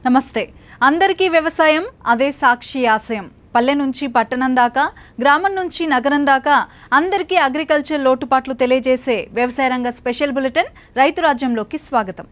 నమస్తే. అందరికీ వ్యవసాయం అదే సాక్షి ఆశయం. పల్లె నుంచి పట్టణం దాకా, గ్రామం నుంచి నగరం దాకా అందరికీ అగ్రికల్చర్ లోటుపాట్లు తెలియజేసే వ్యవసాయ రంగ స్పెషల్ బులెటిన్ రైతు రాజ్యంలోకి స్వాగతం.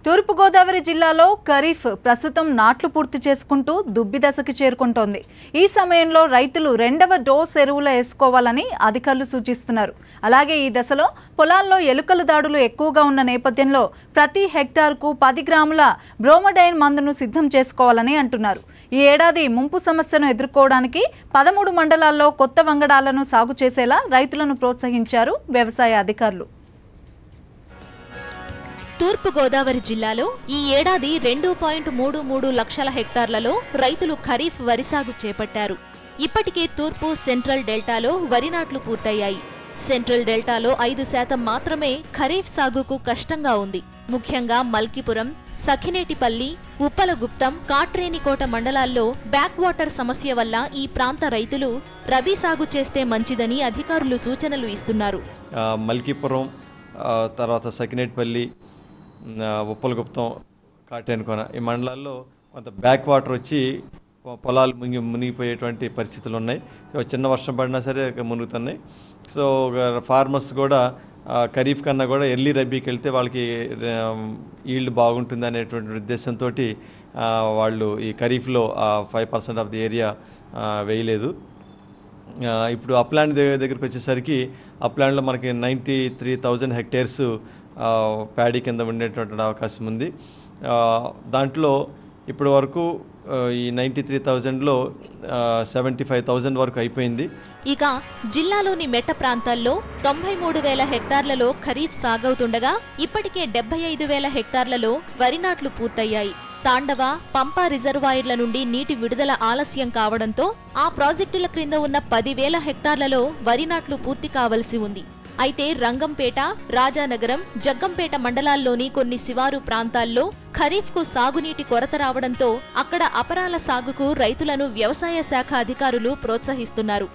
తూర్పుగోదావరి జిల్లాలో ఖరీఫ్ ప్రస్తుతం నాట్లు పూర్తి చేసుకుంటూ దుబ్బి దశకు చేరుకుంటోంది. ఈ సమయంలో రైతులు రెండవ డోస్ ఎరువులు వేసుకోవాలని అధికారులు సూచిస్తున్నారు. అలాగే ఈ దశలో పొలాల్లో ఎలుకల దాడులు ఎక్కువగా ఉన్న నేపథ్యంలో ప్రతి హెక్టార్కు 10 గ్రాముల బ్రోమోడైన్ మందును సిద్ధం చేసుకోవాలని అంటున్నారు. ఈ ఏడాది ముంపు సమస్యను ఎదుర్కోవడానికి 13 మండలాల్లో కొత్త వంగడాలను సాగు చేసేలా రైతులను ప్రోత్సహించారు వ్యవసాయ అధికారులు. తూర్పుగోదావరి జిల్లాలో ఈ ఏడాది 2.33 లక్షల హెక్టార్లలో రైతులు ఖరీఫ్ వరి సాగు చేపట్టారు. ఇప్పటికే తూర్పు సెంట్రల్ డెల్టాలో వరి నాట్లు పూర్తయ్యాయి. సెంట్రల్ డెల్టాలో 5% మాత్రమే ఖరీఫ్ సాగుకు కష్టంగా ఉంది. ముఖ్యంగా మల్కీపురం, సఖినేటిపల్లి, ఉప్పలగుప్తం, కాట్రేనికోట మండలాల్లో బ్యాక్ వాటర్ సమస్య వల్ల ఈ ప్రాంత రైతులు రబీ సాగు చేస్తే మంచిదని అధికారులు సూచనలు ఇస్తున్నారు. మల్కీపురం తర్వాత సఖినేటిపల్లి, ఉప్పలగుప్తం, కాటేనుకోన ఈ మండలాల్లో కొంత బ్యాక్ వాటర్ వచ్చి పొలాలు మునిగిపోయేటువంటి పరిస్థితులు ఉన్నాయి. చిన్న వర్షం పడినా సరే మునుగుతున్నాయి. సో ఫార్మర్స్ కూడా ఖరీఫ్ కన్నా కూడా ఎర్లీ రబీకి వెళ్తే వాళ్ళకి ఈల్డ్ బాగుంటుంది అనేటువంటి ఉద్దేశంతో వాళ్ళు ఈ ఖరీఫ్లో 5% ఆఫ్ ది ఏరియా వేయలేదు. ఇప్పుడు అప్లాండ్ దగ్గరికి వచ్చేసరికి అప్లాండ్లో మనకి 93,000 హెక్టేర్స్ ప్యాడీ కింద ఉండేటువంటి అవకాశం ఉంది. దాంట్లో ఇప్పటి వరకు ఈ 93,000లో 75,000 వరకు అయిపోయింది. ఇక జిల్లాలోని మెట్ట ప్రాంతాల్లో 93,000 హెక్టార్లలో ఖరీఫ్ సాగవుతుండగా ఇప్పటికే 75,000 హెక్టార్లలో వరి నాట్లు పూర్తయ్యాయి. తాండవ, పంపా రిజర్వాయర్ల నుండి నీటి విడుదల ఆలస్యం కావడంతో ఆ ప్రాజెక్టుల క్రింద ఉన్న 10,000 హెక్టార్లలో వరి నాట్లు పూర్తి కావలసి ఉంది. అయితే రంగంపేట, రాజానగరం, జగ్గంపేట మండలాల్లోని కొన్ని శివారు ప్రాంతాల్లో ఖరీఫ్కు సాగునీటి కొరత రావడంతో అక్కడ అపరాల సాగుకు రైతులను వ్యవసాయ శాఖ అధికారులు ప్రోత్సహిస్తున్నారు.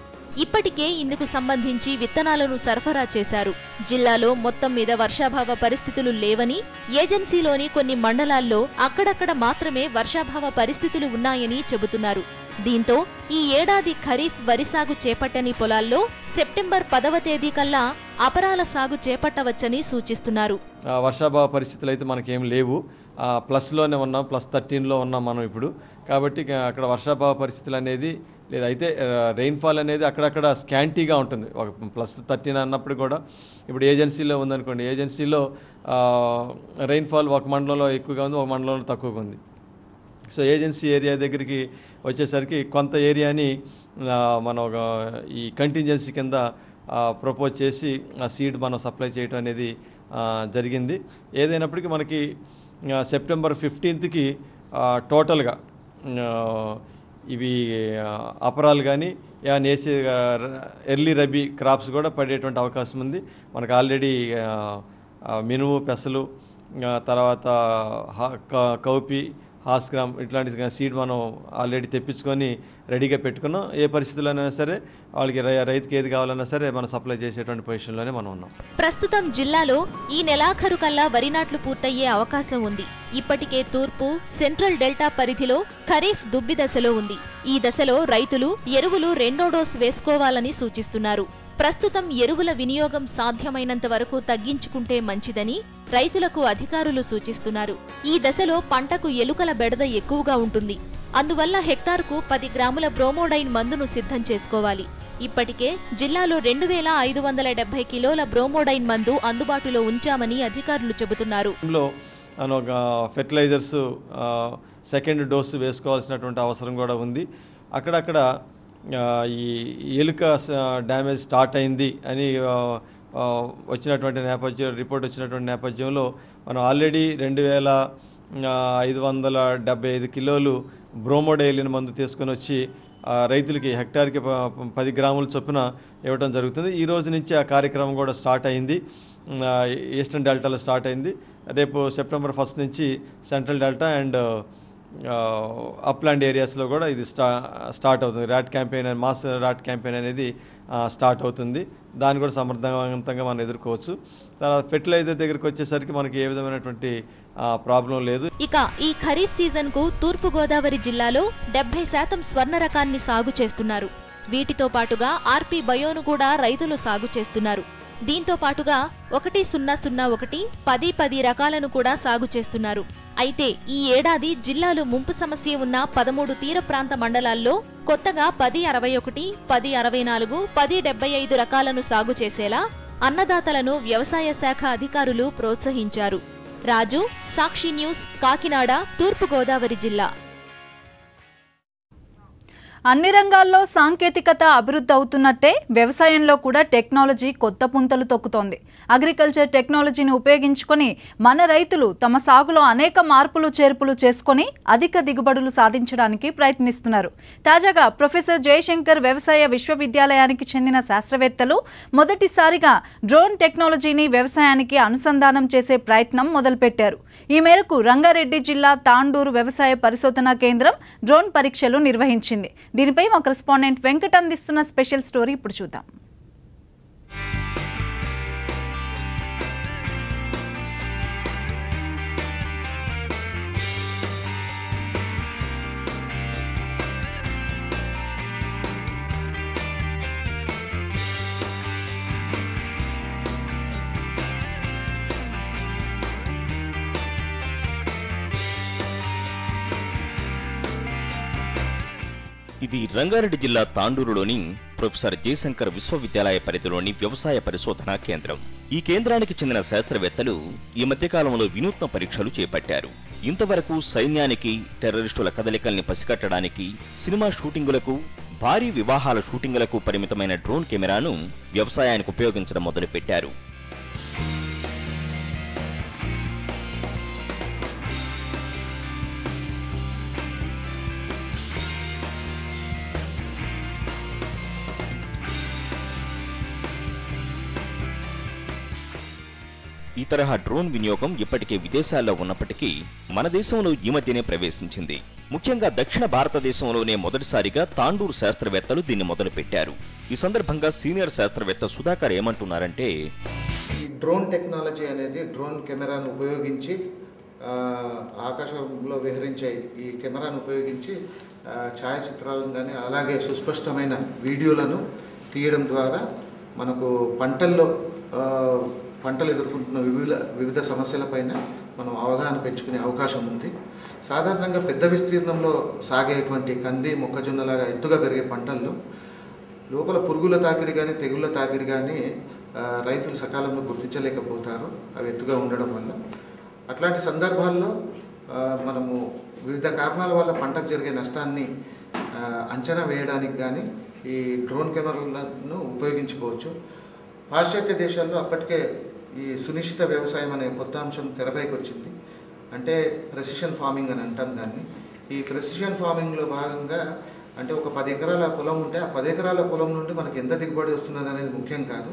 ఇప్పటికే ఇందుకు సంబంధించి విత్తనాలను సరఫరా చేశారు. జిల్లాలో మొత్తం మీద వర్షాభావ పరిస్థితులు లేవని, ఏజెన్సీలోని కొన్ని మండలాల్లో అక్కడక్కడ మాత్రమే వర్షాభావ పరిస్థితులు ఉన్నాయని చెబుతున్నారు. దీంతో ఈ ఏడాది ఖరీఫ్ వరి సాగు చేపట్టని పొలాల్లో సెప్టెంబర్ 10వ తేదీ కల్లా అపరాల సాగు చేపట్టవచ్చని సూచిస్తున్నారు. వర్షాభావ పరిస్థితులు అయితే మనకేం లేవు. ప్లస్లోనే ఉన్నాం, +13లో ఉన్నాం మనం ఇప్పుడు. కాబట్టి అక్కడ వర్షాభావ పరిస్థితులు అనేది లేదు. అయితే రెయిన్ఫాల్ అనేది అక్కడక్కడ స్కాంటీగా ఉంటుంది. ఒక +13 అన్నప్పుడు కూడా ఇప్పుడు ఏజెన్సీలో ఉందనుకోండి, ఏజెన్సీలో రెయిన్ఫాల్ ఒక మండలంలో ఎక్కువగా ఉంది, ఒక మండలంలో తక్కువగా ఉంది. సో ఏజెన్సీ ఏరియా దగ్గరికి వచ్చేసరికి కొంత ఏరియాని మనం ఈ కంటింజెన్సీ కింద ప్రపోజ్ చేసి ఆ సీడ్ మనం సప్లై చేయడం అనేది జరిగింది. ఏదైనప్పటికీ మనకి సెప్టెంబర్ 15కి టోటల్గా ఇవి అపరాలు కానీ నేసే ఎర్లీ రబీ క్రాప్స్ కూడా పడేటువంటి అవకాశం ఉంది. మనకు ఆల్రెడీ మినుము, పెసలు, తర్వాత కౌపి, హాస్గ్రామ్ ఇట్లాంటి సీడ్ మనం ఆల్రెడీ తెప్పించుకొని రెడీగా పెట్టుకున్నాం. ఏ పరిస్థితుల్లో అయినా సరే వాళ్ళకి రైతుకి ఏది కావాలన్నా సరే మనం సప్లై చేసేటువంటి పొజిషన్లోనే మనం ఉన్నాం. ప్రస్తుతం జిల్లాలో ఈ నెలాఖరు కల్లా వరి నాట్లు పూర్తయ్యే అవకాశం ఉంది. ఇప్పటికే తూర్పు, సెంట్రల్ డెల్టా పరిధిలో ఖరీఫ్ దుబ్బి దశలో ఉంది. ఈ దశలో రైతులు ఎరువులు 2వ డోస్ వేసుకోవాలని సూచిస్తున్నారు. ప్రస్తుతం ఎరువుల వినియోగం సాధ్యమైనంత వరకు తగ్గించుకుంటే మంచిదని రైతులకు అధికారులు సూచిస్తున్నారు. ఈ దశలో పంటకు ఎలుకల బెడద ఎక్కువగా ఉంటుంది. అందువల్ల హెక్టార్కు 10 గ్రాముల బ్రోమోడైన్ మందును సిద్ధం చేసుకోవాలి. ఇప్పటికే జిల్లాలో 2,570 కిలోల బ్రోమోడైన్ మందు అందుబాటులో ఉంచామని అధికారులు చెబుతున్నారు. ఫెర్టిలైజర్స్ సెకండ్ డోసు వేసుకోవాల్సినటువంటి అవసరం కూడా ఉంది. అక్కడక్కడ ఈ ఎలుక డ్యామేజ్ స్టార్ట్ అయింది అని వచ్చినటువంటి రిపోర్ట్ వచ్చినటువంటి నేపథ్యంలో మనం ఆల్రెడీ 2,575 కిలోలు బ్రోమోడైలిన్ మందు తీసుకొని వచ్చి రైతులకి హెక్టార్కి 10 గ్రాముల చొప్పున ఇవ్వడం జరుగుతుంది. ఈ రోజు నుంచి ఆ కార్యక్రమం కూడా స్టార్ట్ అయింది. ఈస్టర్న్ డెల్టాలో స్టార్ట్ అయింది. రేపు సెప్టెంబర్ 1 నుంచి సెంట్రల్ డెల్టా అండ్ అప్లాండ్ ఏరియాస్లో కూడా ఇది స్టార్ట్ అవుతుంది. Rat campaign mass rat campaign అనేది స్టార్ట్ అవుతుంది. దాన్ని కూడా సమర్థవంతంగా మనం ఎదుర్కోవచ్చు. తర్వాత ఫెర్టిలైజర్ దగ్గరికి వచ్చేసరికి మనకి ఏ విధమైనటువంటి ప్రాబ్లం లేదు. ఇక ఈ ఖరీఫ్ సీజన్ కు తూర్పు గోదావరి జిల్లాలో 70% స్వర్ణ రకాన్ని సాగు చేస్తున్నారు. వీటితో పాటుగా ఆర్పీ బయోను కూడా రైతులు సాగు చేస్తున్నారు. దీంతో పాటుగా 1001, 1010 రకాలను కూడా సాగు చేస్తున్నారు. అయితే ఈ ఏడాది జిల్లాలో ముంపు సమస్య ఉన్న 13 తీర ప్రాంత మండలాల్లో కొత్తగా 1061, 1064, 1075 రకాలను సాగు చేసేలా అన్నదాతలను వ్యవసాయ శాఖ అధికారులు ప్రోత్సహించారు. రాజు, సాక్షి న్యూస్, కాకినాడ, తూర్పు గోదావరి జిల్లా. అన్ని రంగాల్లో సాంకేతికత అభివృద్ధి అవుతున్నట్టే వ్యవసాయంలో కూడా టెక్నాలజీ కొత్త పుంతలు తొక్కుతోంది. అగ్రికల్చర్ టెక్నాలజీని ఉపయోగించుకొని మన రైతులు తమ సాగులో అనేక మార్పులు చేర్పులు చేసుకొని అధిక దిగుబడులు సాధించడానికి ప్రయత్నిస్తున్నారు. తాజాగా ప్రొఫెసర్ జయశంకర్ వ్యవసాయ విశ్వవిద్యాలయానికి చెందిన శాస్త్రవేత్తలు మొదటిసారిగా డ్రోన్ టెక్నాలజీని వ్యవసాయానికి అనుసంధానం చేసే ప్రయత్నం మొదలుపెట్టారు. ఈ మేరకు రంగారెడ్డి జిల్లా తాండూరు వ్యవసాయ పరిశోధనా కేంద్రం డ్రోన్ పరీక్షలు నిర్వహించింది. దీనిపై మా కరెస్పాండెంట్ వెంకట్ అందిస్తున్న స్పెషల్ స్టోరీ ఇప్పుడు చూద్దాం. ఇది రంగారెడ్డి జిల్లా తాండూరులోని ప్రొఫెసర్ జయశంకర్ విశ్వవిద్యాలయ పరిధిలోని వ్యవసాయ పరిశోధనా కేంద్రం. ఈ కేంద్రానికి చెందిన శాస్త్రవేత్తలు ఈ మధ్యకాలంలో వినూత్న పరీక్షలు చేపట్టారు. ఇంతవరకు సైన్యానికి, టెర్రరిస్టుల కదలికల్ని పసిగట్టడానికి, సినిమా షూటింగులకు, భారీ వివాహాల షూటింగులకు పరిమితమైన డ్రోన్ కెమెరాను వ్యవసాయానికి ఉపయోగించడం మొదలుపెట్టారు. ఈ తరహా డ్రోన్ వినియోగం ఇప్పటికే విదేశాల్లో ఉన్నప్పటికీ మన దేశంలో ఈ మధ్యనే ప్రవేశించింది. ముఖ్యంగా దక్షిణ భారతదేశంలోనే మొదటిసారిగా తాండూరు శాస్త్రవేత్తలు దీన్ని మొదలుపెట్టారు. ఈ సందర్భంగా సీనియర్ శాస్త్రవేత్త సుధాకర్ ఏమంటున్నారంటే, ఈ డ్రోన్ టెక్నాలజీ అనేది డ్రోన్ కెమెరాను ఉపయోగించి ఆకాశంలో విహరించే ఈ కెమెరాను ఉపయోగించి ఛాయాచిత్రాలను కానీ అలాగే సుస్పష్టమైన వీడియోలను తీయడం ద్వారా మనకు పంటలు ఎదుర్కొంటున్న వివిధ సమస్యలపైన మనం అవగాహన పెంచుకునే అవకాశం ఉంది. సాధారణంగా పెద్ద విస్తీర్ణంలో సాగేటువంటి కంది, మొక్కజొన్నలాగా ఎత్తుగా పెరిగే పంటల్లో లోపల పురుగుల తాకిడి కానీ తెగుళ్ళ తాకిడి కానీ రైతులు సకాలంలో గుర్తించలేకపోతారు, అవి ఎత్తుగా ఉండడం వల్ల. అట్లాంటి సందర్భాల్లో మనము వివిధ కారణాల వల్ల పంటకు జరిగే నష్టాన్ని అంచనా వేయడానికి కానీ ఈ డ్రోన్ కెమెరాలను ఉపయోగించుకోవచ్చు. పాశ్చాత్య దేశాల్లో అప్పటికే ఈ సునిశ్చిత వ్యవసాయం అనే కొత్త అంశం తెరపైకి వచ్చింది. అంటే ప్రెసిషన్ ఫార్మింగ్ అని అంటాం దాన్ని. ఈ ప్రెసిషన్ ఫార్మింగ్లో భాగంగా అంటే ఒక 10 ఎకరాల పొలం ఉంటే ఆ 10 ఎకరాల పొలం నుండి మనకి ఎంత దిగుబడి వస్తున్నది అనేది ముఖ్యం కాదు.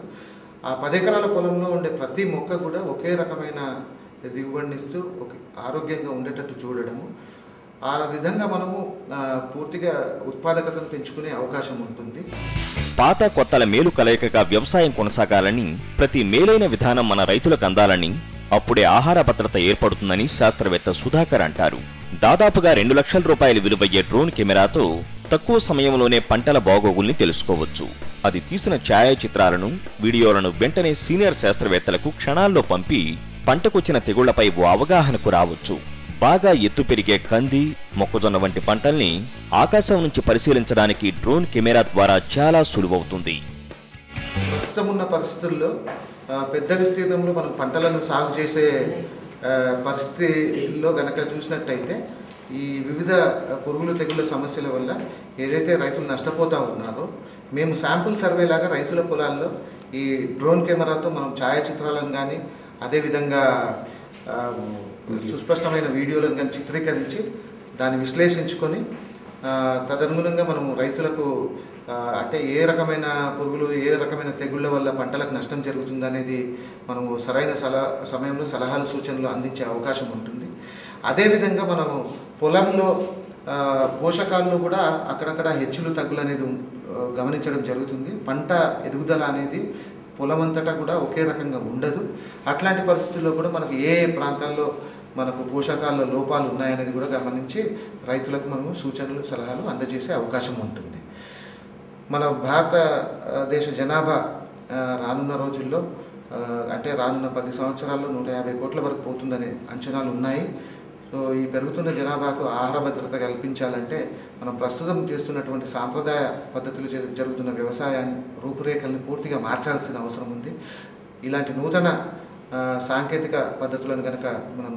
ఆ 10 ఎకరాల పొలంలో ఉండే ప్రతి మొక్క కూడా ఒకే రకమైన దిగుబడినిస్తూ ఆరోగ్యంగా ఉండేటట్టు చూడడము. ఆ విధంగా మనము పూర్తిగా ఉత్పాదకతను పెంచుకునే అవకాశం ఉంటుంది. పాత కొత్తల మేలు కలయికగా వ్యవసాయం కొనసాగాలని, ప్రతి మేలైన విధానం మన రైతులకు అందాలని, అప్పుడే ఆహార భద్రత ఏర్పడుతుందని శాస్త్రవేత్త సుధాకర్ అంటారు. దాదాపుగా 2 లక్షల రూపాయలు విలువయ్యే డ్రోన్ కెమెరాతో తక్కువ సమయంలోనే పంటల బాగోగుల్ని తెలుసుకోవచ్చు. అది తీసిన ఛాయాచిత్రాలను, వీడియోలను వెంటనే సీనియర్ శాస్త్రవేత్తలకు క్షణాల్లో పంపి పంటకొచ్చిన తెగుళ్లపై ఓ అవగాహనకు రావచ్చు. బాగా ఎత్తు పెరిగే కంది, మొక్కజొన్న వంటి పంటల్ని ఆకాశం నుంచి పరిశీలించడానికి డ్రోన్ కెమెరా ద్వారా చాలా సులువవుతుంది. ప్రస్తుతం ఉన్న పరిస్థితుల్లో పెద్ద విస్తీర్ణంలో మనం పంటలను సాగు చేసే పరిస్థితిలో గనక చూసినట్టయితే ఈ వివిధ పురుగులు తెగుళ్ళ సమస్యల వల్ల ఏదైతే రైతులు నష్టపోతూ ఉన్నారో, మేము శాంపుల్ సర్వే లాగా రైతుల పొలాల్లో ఈ డ్రోన్ కెమెరాతో మనం ఛాయాచిత్రాలను కానీ అదేవిధంగా సుస్పష్టమైన వీడియోలను కానీ చిత్రీకరించి దాన్ని విశ్లేషించుకొని తదనుగుణంగా మనము రైతులకు అంటే ఏ రకమైన పురుగులు, ఏ రకమైన తెగుళ్ళ వల్ల పంటలకు నష్టం జరుగుతుందనేది మనము సరైన సమయంలో సలహాలు, సూచనలు అందించే అవకాశం ఉంటుంది. అదేవిధంగా మనము పొలంలో పోషకాల్లో కూడా అక్కడక్కడ హెచ్చులు తగ్గులు అనేది గమనించడం జరుగుతుంది. పంట ఎదుగుదల అనేది పొలమంతటా కూడా ఒకే రకంగా ఉండదు. అట్లాంటి పరిస్థితుల్లో కూడా మనకు ఏ ప్రాంతాల్లో మనకు పోషకాల లోపాలు ఉన్నాయనేది కూడా గమనించి రైతులకు మనము సూచనలు సలహాలు అందజేసే అవకాశం ఉంటుంది. మన భారతదేశ జనాభా రానున్న రోజుల్లో అంటే రానున్న 10 సంవత్సరాల్లో 150 కోట్ల వరకు పోతుందనే అంచనాలు ఉన్నాయి. సో ఈ పెరుగుతున్న జనాభాకు ఆహార భద్రత కల్పించాలంటే మనం ప్రస్తుతం చేస్తున్నటువంటి సాంప్రదాయ పద్ధతులు జరుగుతున్న వ్యవసాయాన్ని రూపురేఖల్ని పూర్తిగా మార్చాల్సిన అవసరం ఉంది. ఇలాంటి నూతన సాంకేతిక పద్ధతులను కనుక మనం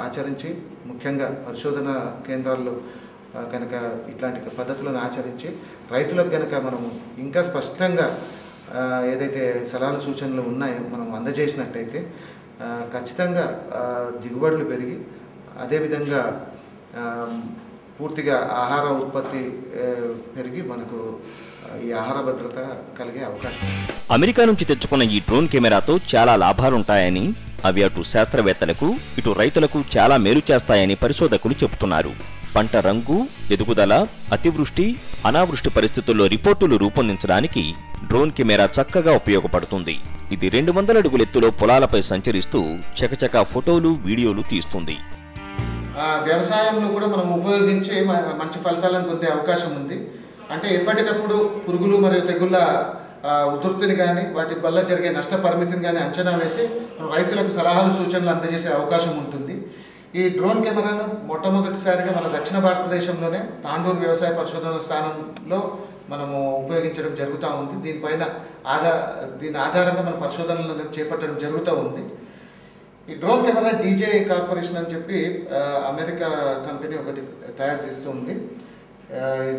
ఆచరించి, ముఖ్యంగా పరిశోధన కేంద్రాల్లో కనుక ఇట్లాంటి పద్ధతులను ఆచరించి రైతులకు కనుక మనము ఇంకా స్పష్టంగా ఏదైతే సలహాలు సూచనలు ఉన్నాయో మనం అందజేసినట్టయితే ఖచ్చితంగా దిగుబడులు పెరిగి అదేవిధంగా పూర్తిగా ఆహార ఉత్పత్తి పెరిగి మనకు ఈ ఆహార భద్రత కలిగే అవకాశం. అమెరికా నుంచి తెచ్చుకున్న ఈ డ్రోన్ కెమెరాతో చాలా లాభాలుంటాయని, అవి అటు శాస్త్రవేత్తలకు ఇటు రైతులకు చాలా మేలు చేస్తాయని పరిశోధకులు చెబుతున్నారు. పంట రంగు, ఎదుగుదల, అతివృష్టి, అనావృష్టి పరిస్థితుల్లో రిపోర్టులు రూపొందించడానికి డ్రోన్ కెమెరా చక్కగా ఉపయోగపడుతుంది. ఇది 200 అడుగుల ఎత్తులో పొలాలపై సంచరిస్తూ చకచకా ఫోటోలు, వీడియోలు తీస్తుంది. వ్యవసాయంలో కూడా మనం ఉపయోగించే మంచి ఫలితాలను పొందే అవకాశం ఉంది. అంటే ఎప్పటికప్పుడు పురుగులు మరియు తెగుళ్ళ ఉధృతిని కానీ వాటి వల్ల జరిగే నష్ట పరిమితిని కానీ అంచనా వేసి రైతులకు సలహాలు సూచనలు అందజేసే అవకాశం ఉంటుంది. ఈ డ్రోన్ కెమెరాను మొట్టమొదటిసారిగా మన దక్షిణ భారతదేశంలోనే తాండూరు వ్యవసాయ పరిశోధన స్థానంలో మనము ఉపయోగించడం జరుగుతూ ఉంది. దీని ఆధారంగా మన పరిశోధనలను చేపట్టడం జరుగుతూ ఉంది. ఈ డ్రోన్ కెమెరా డీజే కార్పొరేషన్ అని చెప్పి అమెరికా కంపెనీ ఒకటి తయారు చేస్తూ ఉంది.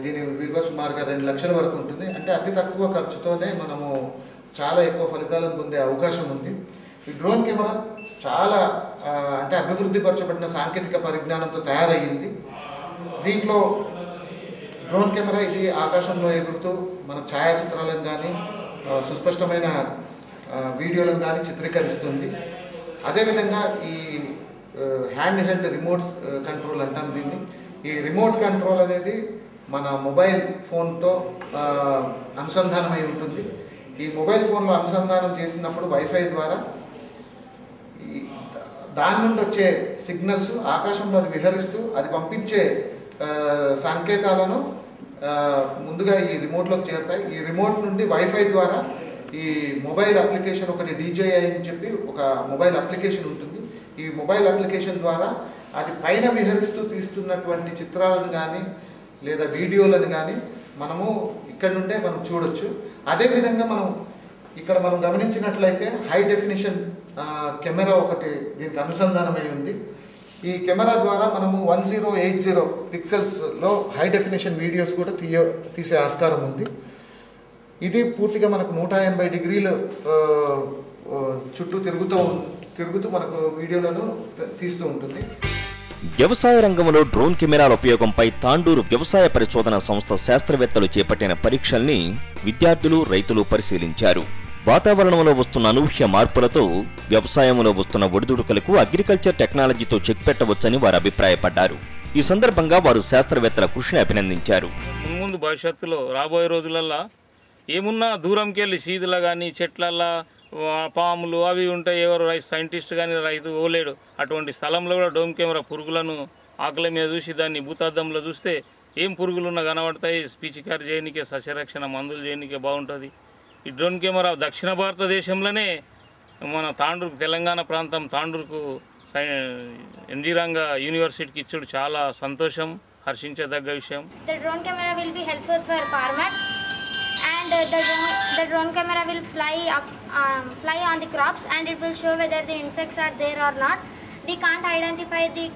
దీని విలువ సుమారుగా 2 లక్షల వరకు ఉంటుంది. అంటే అతి తక్కువ ఖర్చుతోనే మనము చాలా ఎక్కువ ఫలితాలను పొందే అవకాశం ఉంది. ఈ డ్రోన్ కెమెరా చాలా అంటే అభివృద్ధి పరచబడిన సాంకేతిక పరిజ్ఞానంతో తయారయ్యింది. దీంట్లో డ్రోన్ కెమెరా ఇది ఆకాశంలో ఎగురుతూ మన ఛాయాచిత్రాలను కానీ సుస్పష్టమైన వీడియోలను కానీ చిత్రీకరిస్తుంది. అదేవిధంగా ఈ హ్యాండ్ హెల్డ్ రిమోట్ కంట్రోల్ అంటాం దీన్ని. ఈ రిమోట్ కంట్రోల్ అనేది మన మొబైల్ ఫోన్తో అనుసంధానమై ఉంటుంది. ఈ మొబైల్ ఫోన్లో అనుసంధానం చేసినప్పుడు వైఫై ద్వారా దాని నుండి వచ్చే సిగ్నల్స్ ఆకాశంలో విహరిస్తూ అది పంపించే సంకేతాలను ముందుగా ఈ రిమోట్లోకి చేరుతాయి. ఈ రిమోట్ నుండి వైఫై ద్వారా ఈ మొబైల్ అప్లికేషన్ ఒకటి DJI అని చెప్పి ఒక మొబైల్ అప్లికేషన్ ఉంటుంది. ఈ మొబైల్ అప్లికేషన్ ద్వారా అది పైన విహరిస్తూ తీస్తున్నటువంటి చిత్రాలను కానీ లేదా వీడియోలను కానీ మనము ఇక్కడ నుండే మనం చూడొచ్చు. అదేవిధంగా మనం గమనించినట్లయితే హై డెఫినిషన్ కెమెరా ఒకటి దీనికి అనుసంధానమై ఉంది. ఈ కెమెరా ద్వారా మనము 1080 పిక్సెల్స్లో హై డెఫినిషన్ వీడియోస్ కూడా తీసే ఆస్కారం ఉంది. ఇది పూర్తిగా మనకు 180 డిగ్రీలు చుట్టూ తిరుగుతూ మనకు వీడియోలను తీస్తూ ఉంటుంది. వ్యవసాయ రంగంలో డ్రోన్ కెమెరాల ఉపయోగంపై తాండూరు వ్యవసాయ పరిశోధన సంస్థ శాస్త్రవేత్తలు చేపట్టిన పరీక్షల్ని విద్యార్థులు, రైతులు పరిశీలించారు. వాతావరణంలో వస్తున్న అనూహ్య మార్పులతో వ్యవసాయంలో వస్తున్న ఒడిదుడుకులకు అగ్రికల్చర్ టెక్నాలజీతో చెక్ పెట్టవచ్చని వారు అభిప్రాయపడ్డారు. ఈ సందర్భంగా వారు శాస్త్రవేత్తల కృషిని అభినందించారు. ముందు భవిష్యత్తులో రాబోయే రోజులల్లో ఏమున్నా దూరంకి వెళ్ళి సీదులా కానీ చెట్లల్లో పాములు అవి ఉంటాయి, ఎవరు సైంటిస్ట్ కానీ రైతు ఓలేడు. అటువంటి స్థలంలో కూడా డ్రోన్ కెమెరా పురుగులను ఆకుల మీద చూసి దాన్ని భూతార్థంలో చూస్తే ఏం పురుగులున్నా కనబడతాయి. పిచికారి చేయనికే, సస్యరక్షణ మందులు చేయనికే బాగుంటుంది. ఈ డ్రోన్ కెమెరా దక్షిణ భారతదేశంలోనే మన తాండూరుకు, తెలంగాణ ప్రాంతం తాండూరుకు ఎన్జీ రంగా యూనివర్సిటీకి ఇచ్చుడు చాలా సంతోషం, హర్షించదగ్గ విషయం. The drone camera will be helpful for farmers, and the drone camera will fly on the crops, and it will show whether the insects are there or not. We can't identify the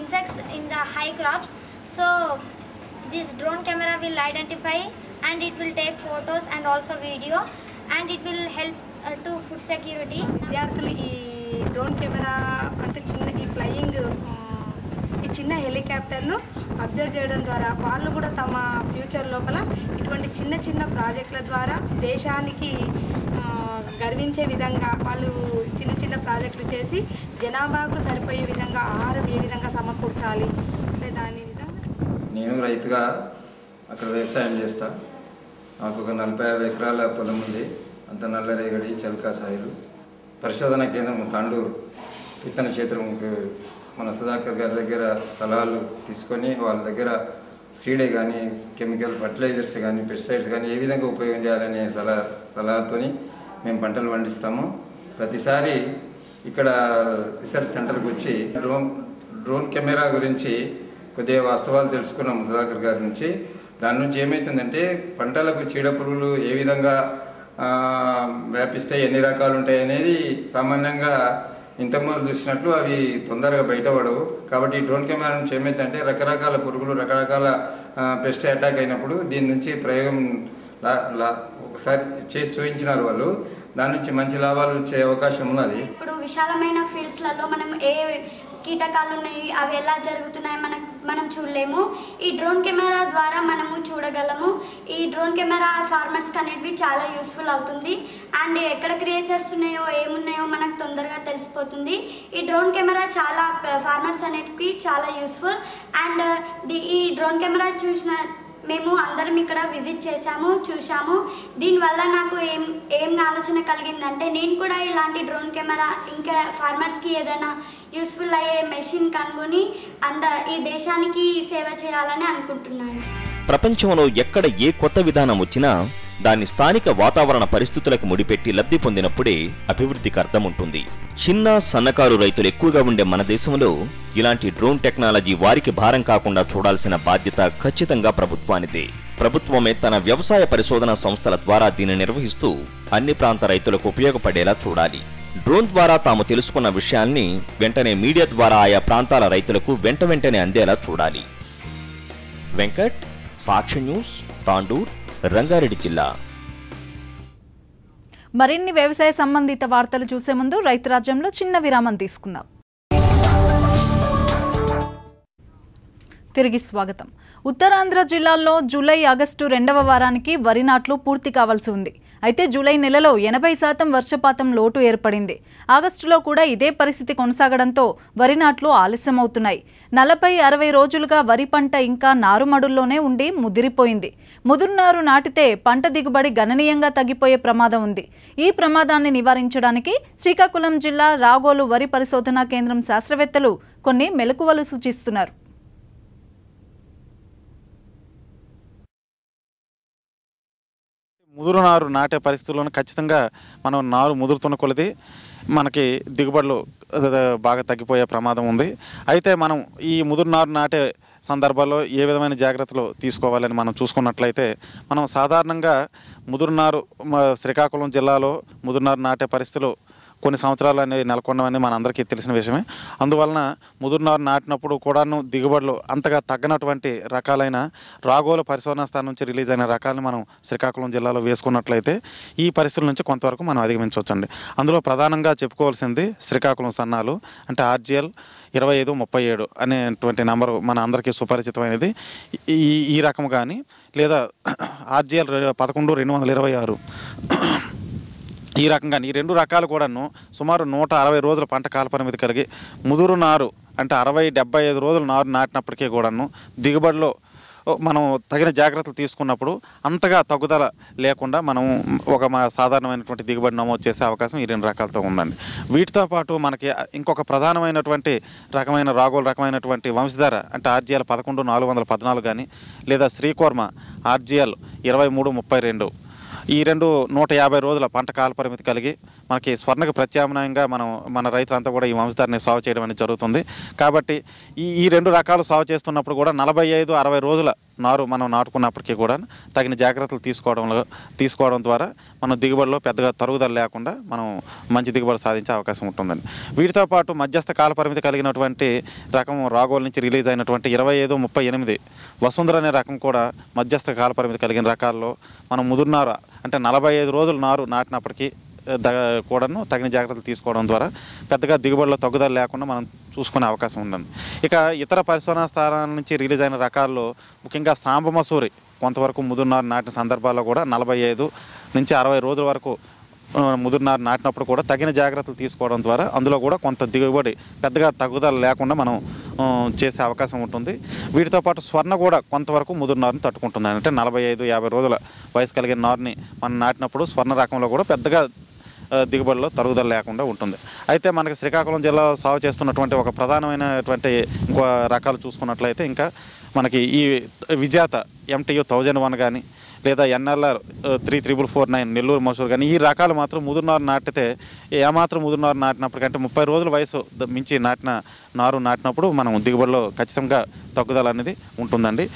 insects in the high crops, so this drone camera will identify, and it will take photos and also video, and it will help to food security. విద్యార్థులు ఈ drone camera అంటే ఈ flying ఈ చిన్న హెలికాప్టర్ను observe చేయడం ద్వారా వాళ్ళు కూడా తమ ఫ్యూచర్ లోపల ఇటువంటి చిన్న చిన్న ప్రాజెక్టుల ద్వారా దేశానికి గర్వించే విధంగా వాళ్ళు చిన్న చిన్న ప్రాజెక్టులు చేసి జనాభాకు సరిపోయే విధంగా ఆహారం ఏ విధంగా సమకూర్చాలి అంటే దాని విధంగా. నేను రైతుగా అక్కడ వ్యవసాయం చేస్తా. నాకు ఒక 40-50 ఎకరాల పొలం ఉంది. అంత నల్లరేగడి, చల్కా సాయిలు. పరిశోధన కేంద్రం తాండూరు విత్తన క్షేత్రంకు మన సుధాకర్ గారి దగ్గర సలహాలు తీసుకొని వాళ్ళ దగ్గర సీడే కానీ కెమికల్ ఫర్టిలైజర్స్ కానీ పెస్టిసైడ్స్ కానీ ఏ విధంగా ఉపయోగం చేయాలనే సలహాతో మేము పంటలు పండిస్తాము. ప్రతిసారి ఇక్కడ రీసెర్చ్ సెంటర్కి వచ్చి డ్రోన్ కెమెరా గురించి కొద్దిగా వాస్తవాలు తెలుసుకున్నాము సుధాకర్ గారి నుంచి. దాని నుంచి ఏమవుతుందంటే పంటలకు చీడపురుగులు ఏ విధంగా వ్యాపిస్తాయి, ఎన్ని రకాలు ఉంటాయి అనేది సామాన్యంగా ఇంతకుముందు చూసినట్లు అవి తొందరగా బయటపడవు. కాబట్టి ఈ డ్రోన్ కెమెరా నుంచి ఏమైందంటే రకరకాల పురుగులు, రకరకాల పెస్ట్ అటాక్ అయినప్పుడు దీని నుంచి ప్రయోగం ఒకసారి చేసి చూపించినారు వాళ్ళు. దాని నుంచి మంచి లాభాలు వచ్చే అవకాశం ఉన్నది. ఇప్పుడు విశాలమైన ఫీల్డ్స్లలో మనం ఏ కీటకాలు ఉన్నాయి, అవి ఎలా జరుగుతున్నాయి మనం చూడలేము. ఈ డ్రోన్ కెమెరా ద్వారా మనము చూడగలము. ఈ డ్రోన్ కెమెరా ఫార్మర్స్కి అనేటివి చాలా యూస్ఫుల్ అవుతుంది. అండ్ ఎక్కడ క్రియేచర్స్ ఉన్నాయో ఏమున్నాయో మనకు తొందరగా తెలిసిపోతుంది. ఈ డ్రోన్ కెమెరా చాలా ఫార్మర్స్ అనేటివి చాలా యూస్ఫుల్. అండ్ ఈ డ్రోన్ కెమెరా మేము అందరం ఇక్కడ విజిట్ చేసాము, చూసాము. దీనివల్ల నాకు ఏం ఆలోచన కలిగిందంటే నేను కూడా ఇలాంటి డ్రోన్ కెమెరా ఇంకా ఫార్మర్స్కి ఏదైనా యూస్ఫుల్ అయ్యే మెషిన్ కనుగొని అండ్ ఈ దేశానికి సేవ చేయాలని అనుకుంటున్నాను. ప్రపంచంలో ఎక్కడ ఏ కొత్త విధానం వచ్చినా దాన్ని స్థానిక వాతావరణ పరిస్థితులకు ముడిపెట్టి లబ్ధి పొందినప్పుడే అభివృద్ధికి అర్థముంటుంది. చిన్న సన్నకారు రైతులు ఎక్కువగా ఉండే మన దేశంలో ఇలాంటి డ్రోన్ టెక్నాలజీ వారికి భారం కాకుండా చూడాల్సిన బాధ్యత ఖచ్చితంగా ప్రభుత్వానిదే. ప్రభుత్వమే తన వ్యవసాయ పరిశోధన సంస్థల ద్వారా దీన్ని నిర్వహిస్తూ అన్ని ప్రాంత రైతులకు ఉపయోగపడేలా చూడాలి. డ్రోన్ ద్వారా తాము తెలుసుకున్న విషయాల్ని వెంటనే మీడియా ద్వారా ఆయా ప్రాంతాల రైతులకు వెంటనే అందేలా చూడాలి. వెంకట్, సాక్షి న్యూస్, తాండూర్, రంగారెడ్డి జిల్లా. మరిన్ని వ్యవసాయ సంబంధిత వార్తలు చూసే ముందు రైతు రాజ్యంలో చిన్న విరామం తీసుకుందాం. తిరిగి స్వాగతం. ఉత్తరాంధ్ర జిల్లాల్లో జూలై, ఆగస్టు 2వ వారానికి వరి నాట్లు పూర్తి కావాల్సి ఉంది. అయితే జూలై నెలలో 80% వర్షపాతం లోటు ఏర్పడింది. ఆగస్టులో కూడా ఇదే పరిస్థితి కొనసాగడంతో వరి నాట్లు ఆలస్యమవుతున్నాయి. 40-60 రోజులుగా వరి పంట ఇంకా నారుమడుల్లోనే ఉండి ముదిరిపోయింది. ముదురునారు నాటితే పంట దిగుబడి గణనీయంగా తగ్గిపోయే ప్రమాదం ఉంది. ఈ ప్రమాదాన్ని నివారించడానికి శ్రీకాకుళం జిల్లా రాగోలు వరి పరిశోధనా కేంద్రం శాస్త్రవేత్తలు కొన్ని మెలకువలు సూచిస్తున్నారు. ముదురు నారు నాటే పరిస్థితుల్లోనూ ఖచ్చితంగా మనం నారు ముదురుతున్న కొలది మనకి దిగుబడులు బాగా తగ్గిపోయే ప్రమాదం ఉంది. అయితే మనం ఈ ముదురు నారు నాటే సందర్భాల్లో ఏ విధమైన జాగ్రత్తలు తీసుకోవాలని మనం చూసుకున్నట్లయితే మనం సాధారణంగా ముదురు నారు శ్రీకాకుళం జిల్లాలో ముదురు నారు నాటే పరిస్థితులు కొన్ని సంవత్సరాలు అనేవి నెలకొన్నవని మన అందరికీ తెలిసిన విషయమే. అందువలన ముదురునారు నాటినప్పుడు కూడాను దిగుబడులు అంతగా తగ్గనటువంటి రకాలైన రాగోల పరిశోధనా స్థానం నుంచి రిలీజ్ అయిన రకాలను మనం శ్రీకాకుళం జిల్లాలో వేసుకున్నట్లయితే ఈ పరిస్థితుల నుంచి కొంతవరకు మనం అధిగమించవచ్చండి. అందులో ప్రధానంగా చెప్పుకోవాల్సింది శ్రీకాకుళం సన్నాలు అంటే RGL 2537 అనేటువంటి నంబరు మన అందరికీ సుపరిచితమైనది. ఈ రకం కానీ లేదా RGL 11226 ఈ రకంగా ఈ రెండు రకాలు కూడాను సుమారు 160 రోజుల పంట కాలపరిమితి కలిగి ముదురు నారు అంటే 60-75 రోజులు నారు నాటినప్పటికీ కూడాను దిగుబడిలో మనం తగిన జాగ్రత్తలు తీసుకున్నప్పుడు అంతగా తగ్గుదల లేకుండా మనం ఒక సాధారణమైనటువంటి దిగుబడి నమోదు చేసే అవకాశం ఈ రెండు రకాలతో ఉందండి. వీటితో పాటు మనకి ఇంకొక ప్రధానమైనటువంటి రకమైన రాగోలు రకమైనటువంటి వంశధార అంటే RGL 11414 కానీ లేదా శ్రీకోర్మ RGL 2332 ఈ రెండు 150 రోజుల పంట కాల పరిమితి కలిగి మనకి స్వర్ణకు ప్రత్యామ్నాయంగా మన రైతులంతా కూడా ఈ వంశధారని సాగు చేయడం అనేది జరుగుతుంది. కాబట్టి ఈ రెండు రకాలు సాగు చేస్తున్నప్పుడు కూడా 45-60 రోజుల నారు మనం నాటుకున్నప్పటికీ కూడా తగిన జాగ్రత్తలు తీసుకోవడం ద్వారా మనం దిగుబడిలో పెద్దగా తరుగుదల లేకుండా మనం మంచి దిగుబడి సాధించే అవకాశం ఉంటుందండి. వీటితో పాటు మధ్యస్థ కాల పరిమితి కలిగినటువంటి రకం రాగోల నుంచి రిలీజ్ అయినటువంటి 2538 వసుంధర అనే రకం కూడా మధ్యస్థ కాల పరిమితి కలిగిన రకాల్లో మనం ముదురునారు అంటే 45 రోజులు నారు నాటినప్పటికీ కూడాను తగిన జాగ్రత్తలు తీసుకోవడం ద్వారా పెద్దగా దిగుబడిలో తగ్గుదల లేకుండా మనం చూసుకునే అవకాశం ఉంటుంది. ఇక ఇతర పరిశోధనా స్థానాల నుంచి రిలీజ్ అయిన రకాల్లో ముఖ్యంగా సాంబమసూరి కొంతవరకు ముదురునారు నాటిన సందర్భాల్లో కూడా 45 నుంచి 60 రోజుల వరకు ముదురు నారు నాటినప్పుడు కూడా తగిన జాగ్రత్తలు తీసుకోవడం ద్వారా అందులో కూడా కొంత దిగుబడి పెద్దగా తగ్గుదల లేకుండా మనం చేసే అవకాశం ఉంటుంది. వీటితో పాటు స్వర్ణ కూడా కొంతవరకు ముదురు నారుని తట్టుకుంటుంది. అంటే 45-50 రోజుల వయసు కలిగిన నారుని మనం నాటినప్పుడు స్వర్ణ రకంలో కూడా పెద్దగా దిగుబడిలో తరుగుదల లేకుండా ఉంటుంది. అయితే మనకి శ్రీకాకుళం జిల్లా సాగు చేస్తున్నటువంటి ఒక ప్రధానమైనటువంటి ఇంకో రకాలు చూసుకున్నట్లయితే ఇంకా మనకి ఈ విజేత MTU 1001 కానీ లేదా NLR 33449 నెల్లూరు మసూరు కానీ ఈ రకాలు మాత్రం ముదురు నారు నాటితే ఏమాత్రం ముదురు నారు నాటినప్పటికంటే 30 రోజుల వయసు మించి నారు నాటినప్పుడు మనం దిగుబడిలో ఖచ్చితంగా తగ్గుదల అనేది ఉంటుందండి.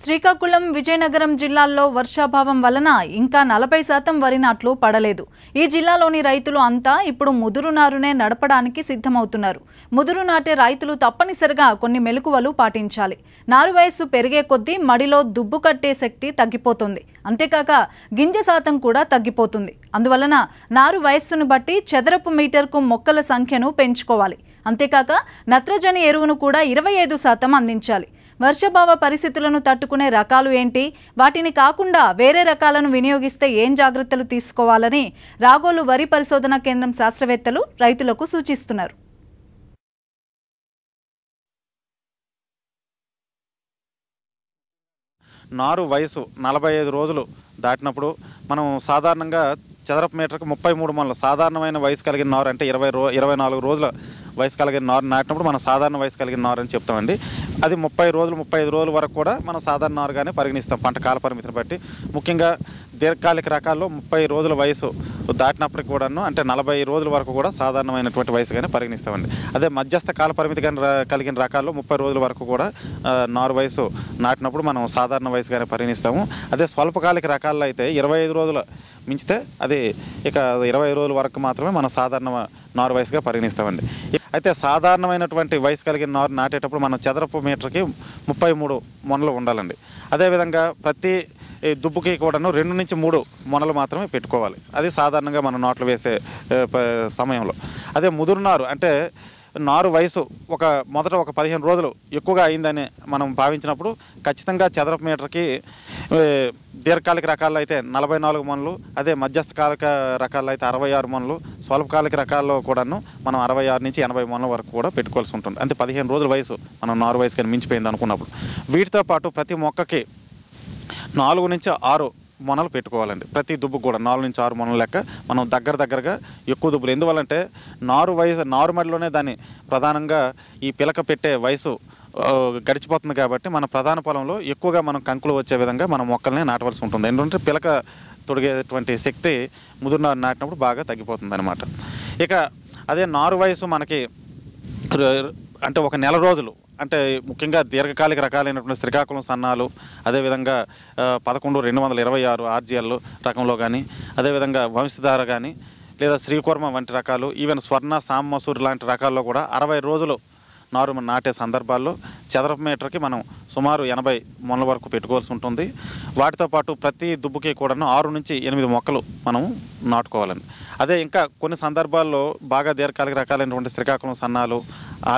శ్రీకాకుళం, విజయనగరం జిల్లాల్లో వర్షాభావం వలన ఇంకా 40% వరి నాట్లు పడలేదు. ఈ జిల్లాలోని రైతులు అంతా ఇప్పుడు ముదురు నారునే నడపడానికి సిద్ధమవుతున్నారు. ముదురు నాటే రైతులు తప్పనిసరిగా కొన్ని మెలకువలు పాటించాలి. నారు వయస్సు పెరిగే కొద్దీ మడిలో దుబ్బు కట్టే శక్తి తగ్గిపోతుంది. అంతేకాక గింజ శాతం కూడా తగ్గిపోతుంది. అందువలన నారు వయస్సును బట్టి చదరపు మీటర్కు మొక్కల సంఖ్యను పెంచుకోవాలి. అంతేకాక నత్రజని ఎరువును కూడా 25% అందించాలి. వర్షాభావ పరిస్థితులను తట్టుకునే రకాలు ఏంటి, వాటిని కాకుండా వేరే రకాలను వినియోగిస్తే ఏం జాగ్రత్తలు తీసుకోవాలని రాగోలు వరి పరిశోధన కేంద్రం శాస్త్రవేత్తలు రైతులకు సూచిస్తున్నారు. నారు వయసు 45 రోజులు దాటినప్పుడు మనం సాధారణంగా చదరపు మీటర్కు 33 మొనలు సాధారణమైన వయసు కలిగిన నారు అంటే 24 రోజుల వయసు కలిగిన నారు నాటినప్పుడు మనం సాధారణ వయసు కలిగిన నారు అని చెప్తామండి. అది 35 రోజుల వరకు కూడా మనం సాధారణ నారుగానే పరిగణిస్తాం పంట కాల పరిమితిని బట్టి. ముఖ్యంగా దీర్ఘకాలిక రకాల్లో 30 రోజుల వయసు దాటినప్పటికి కూడాను అంటే 40 రోజుల వరకు కూడా సాధారణమైనటువంటి వయసుగానే పరిగణిస్తామండి. అదే మధ్యస్థ కాల పరిమితి కలిగిన రకాల్లో 30 రోజుల వరకు కూడా నారు వయసు నాటినప్పుడు మనం సాధారణ వయసుగానే పరిగణిస్తాము. అదే స్వల్పకాలిక రకాల్లో అయితే 25 రోజుల మించితే అది ఇక 20 రోజుల వరకు మాత్రమే మనం సాధారణ నారు వయసుగా పరిగణిస్తామండి. అయితే సాధారణమైనటువంటి వయసు కలిగిన నారు నాటేటప్పుడు మనం చదరపు మీటర్కి 33 మొనలు ఉండాలండి. అదేవిధంగా ప్రతి దుబ్బుకి కూడాను 2 నుంచి 3 మొనలు మాత్రమే పెట్టుకోవాలి. అది సాధారణంగా మనం నాట్లు వేసే సమయంలో. అదే ముదురు నారు అంటే నారు వయసు మొదట ఒక 15 రోజులు ఎక్కువగా అయిందని మనం భావించినప్పుడు ఖచ్చితంగా చదరపు మీటర్కి దీర్ఘకాలిక రకాల్లో అయితే 44 మొనలు, అదే మధ్యస్థకాలిక రకాల్లో అయితే 66 మొనలు, స్వల్పకాలిక రకాల్లో కూడాను మనం 66 నుంచి 80 మొనల వరకు కూడా పెట్టుకోవాల్సి ఉంటుంది. అంటే 15 రోజుల వయసు మనం నారు వయసు కానీ మించిపోయింది అనుకున్నప్పుడు. వీటితో పాటు ప్రతి మొక్కకి 4 నుంచి 6 మొనలు పెట్టుకోవాలండి. ప్రతి దుబ్బుకు కూడా 4 నుంచి 6 మొనలు లెక్క మనం దగ్గరగా ఎక్కువ దుబ్బులు. ఎందువల్లంటే నారు మడిలోనే దాన్ని ప్రధానంగా ఈ పిలక పెట్టే వయసు గడిచిపోతుంది కాబట్టి మన ప్రధాన పొలంలో ఎక్కువగా మనం కంకులు వచ్చే విధంగా మనం మొక్కల్ని నాటవలసి ఉంటుంది. ఎందుకంటే పిలక తొడిగేటువంటి శక్తి ముదురు నారు నాటినప్పుడు బాగా తగ్గిపోతుంది అనమాట. ఇక అదే నారు వయసు మనకి అంటే ఒక నెల రోజులు అంటే ముఖ్యంగా దీర్ఘకాలిక రకాలైనటువంటి శ్రీకాకుళం సన్నాలు, అదేవిధంగా 11-226 RGL రకంలో కానీ, అదేవిధంగా వంశధార కానీ లేదా శ్రీకుర్మ వంటి రకాలు, ఈవెన్ స్వర్ణ, సామ్ మసూర్ లాంటి రకాల్లో కూడా 60 రోజులు నారు నాటే సందర్భాల్లో చదరపు మీటర్కి మనం సుమారు 80 మొనల వరకు పెట్టుకోవాల్సి ఉంటుంది. వాటితో పాటు ప్రతి దుబ్బుకి కూడాను 6 నుంచి 8 మొక్కలు మనం నాటుకోవాలండి. అదే ఇంకా కొన్ని సందర్భాల్లో బాగా దీర్ఘకాలిక రకాలైనటువంటి శ్రీకాకుళం సన్నాలు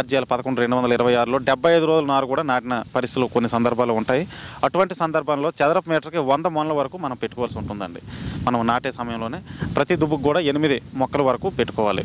RGL 11-226లో 75 రోజుల నారు కూడా నాటిన పరిస్థితులు కొన్ని సందర్భాలు ఉంటాయి. అటువంటి సందర్భంలో చదరపు మీటర్కి 100 మొనల వరకు మనం పెట్టుకోవాల్సి ఉంటుందండి. మనం నాటే సమయంలోనే ప్రతి దుబ్బుకు కూడా 8 మొక్కల వరకు పెట్టుకోవాలి.